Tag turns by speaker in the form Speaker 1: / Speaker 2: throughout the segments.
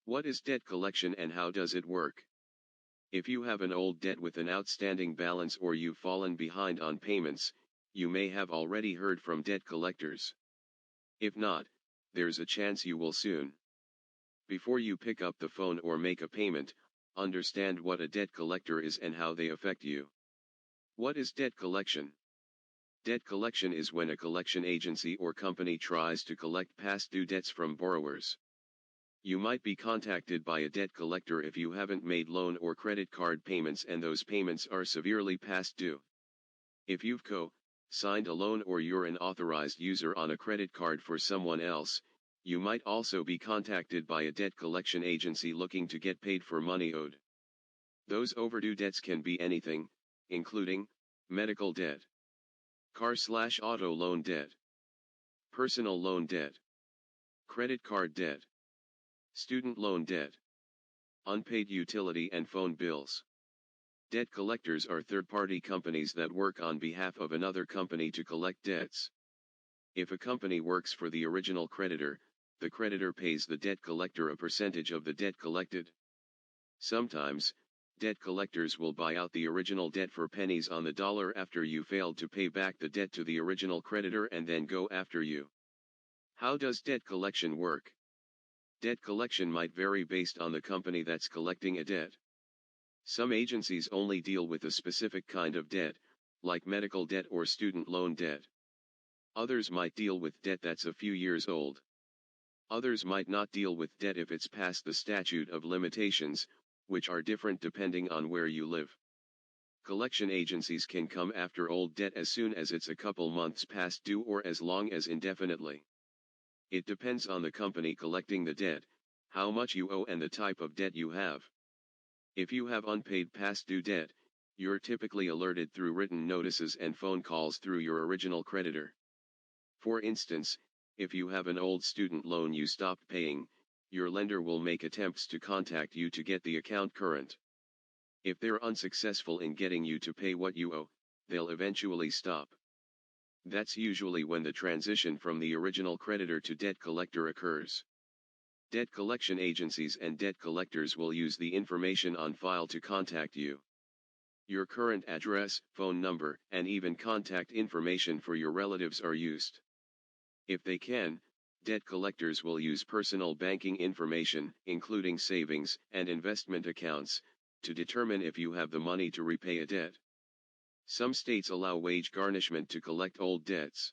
Speaker 1: What is debt collection and how does it work? If you have an old debt with an outstanding balance or you've fallen behind on payments, you may have already heard from debt collectors. If not, there's a chance you will soon. Before you pick up the phone or make a payment, understand what a debt collector is and how they affect you. What is debt collection? Debt collection is when a collection agency or company tries to collect past due debts from borrowers. You might be contacted by a debt collector if you haven't made loan or credit card payments and those payments are severely past due. If you've signed a loan or you're an authorized user on a credit card for someone else, you might also be contacted by a debt collection agency looking to get paid for money owed. Those overdue debts can be anything, including medical debt, car/auto loan debt, personal loan debt, credit card debt, student loan debt, unpaid utility and phone bills. Debt collectors are third-party companies that work on behalf of another company to collect debts. If a company works for the original creditor, the creditor pays the debt collector a percentage of the debt collected. Sometimes, debt collectors will buy out the original debt for pennies on the dollar after you failed to pay back the debt to the original creditor and then go after you. How does debt collection work? Debt collection might vary based on the company that's collecting a debt. Some agencies only deal with a specific kind of debt, like medical debt or student loan debt. Others might deal with debt that's a few years old. Others might not deal with debt if it's past the statute of limitations, which are different depending on where you live. Collection agencies can come after old debt as soon as it's a couple months past due or as long as indefinitely. It depends on the company collecting the debt, how much you owe and the type of debt you have. If you have unpaid past due debt, you're typically alerted through written notices and phone calls through your original creditor. For instance, if you have an old student loan you stopped paying, your lender will make attempts to contact you to get the account current. If they're unsuccessful in getting you to pay what you owe, they'll eventually stop. That's usually when the transition from the original creditor to debt collector occurs. Debt collection agencies and debt collectors will use the information on file to contact you. Your current address, phone number, and even contact information for your relatives are used. If they can, debt collectors will use personal banking information, including savings and investment accounts, to determine if you have the money to repay a debt. Some states allow wage garnishment to collect old debts.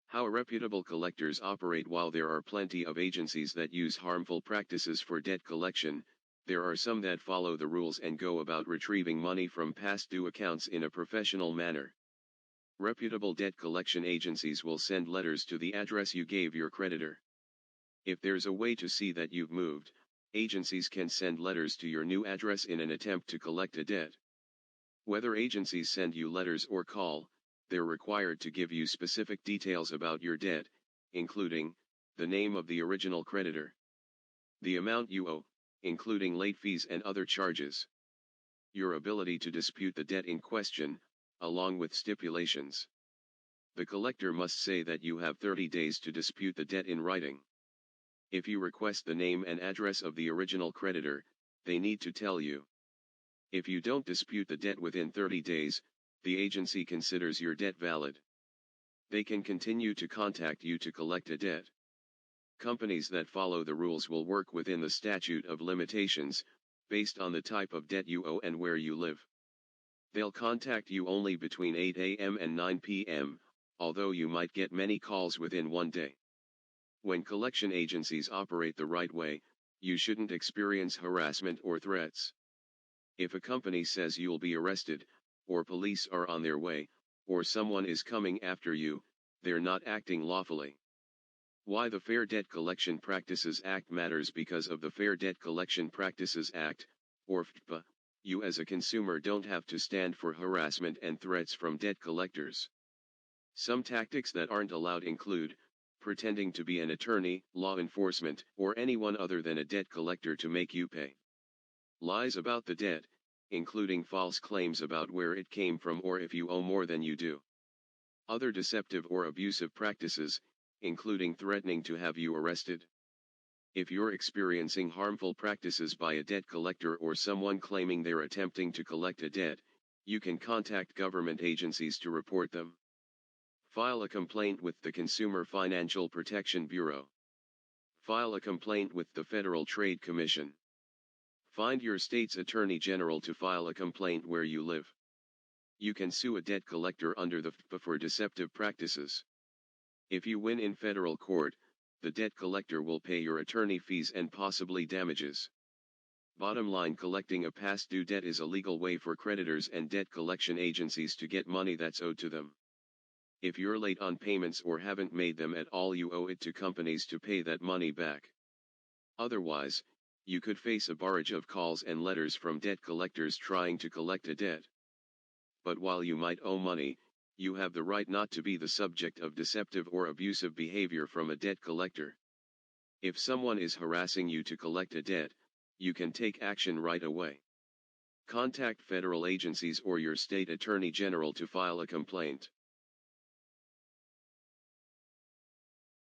Speaker 1: How reputable collectors operate? While there are plenty of agencies that use harmful practices for debt collection, there are some that follow the rules and go about retrieving money from past due accounts in a professional manner. Reputable debt collection agencies will send letters to the address you gave your creditor. If there's a way to see that you've moved, agencies can send letters to your new address in an attempt to collect a debt. Whether agencies send you letters or call, they're required to give you specific details about your debt, including the name of the original creditor, the amount you owe, including late fees and other charges, your ability to dispute the debt in question, along with stipulations. The collector must say that you have 30 days to dispute the debt in writing. If you request the name and address of the original creditor, they need to tell you. If you don't dispute the debt within 30 days, the agency considers your debt valid. They can continue to contact you to collect a debt. Companies that follow the rules will work within the statute of limitations, based on the type of debt you owe and where you live. They'll contact you only between 8 a.m. and 9 p.m., although you might get many calls within one day. When collection agencies operate the right way, you shouldn't experience harassment or threats. If a company says you'll be arrested, or police are on their way, or someone is coming after you, they're not acting lawfully. Why the Fair Debt Collection Practices Act matters? Because of the Fair Debt Collection Practices Act, or FDPA, you as a consumer don't have to stand for harassment and threats from debt collectors. Some tactics that aren't allowed include pretending to be an attorney, law enforcement, or anyone other than a debt collector to make you pay. Lies about the debt, including false claims about where it came from or if you owe more than you do. Other deceptive or abusive practices, including threatening to have you arrested. If you're experiencing harmful practices by a debt collector or someone claiming they're attempting to collect a debt, you can contact government agencies to report them. File a complaint with the Consumer Financial Protection Bureau. File a complaint with the Federal Trade Commission. Find your state's Attorney General to file a complaint where you live. You can sue a debt collector under the FPA for deceptive practices. If you win in federal court, the debt collector will pay your attorney fees and possibly damages. Bottom line, collecting a past due debt is a legal way for creditors and debt collection agencies to get money that's owed to them. If you're late on payments or haven't made them at all, you owe it to companies to pay that money back. Otherwise, you could face a barrage of calls and letters from debt collectors trying to collect a debt. But while you might owe money, you have the right not to be the subject of deceptive or abusive behavior from a debt collector. If someone is harassing you to collect a debt, you can take action right away. Contact federal agencies or your state attorney general to file a complaint.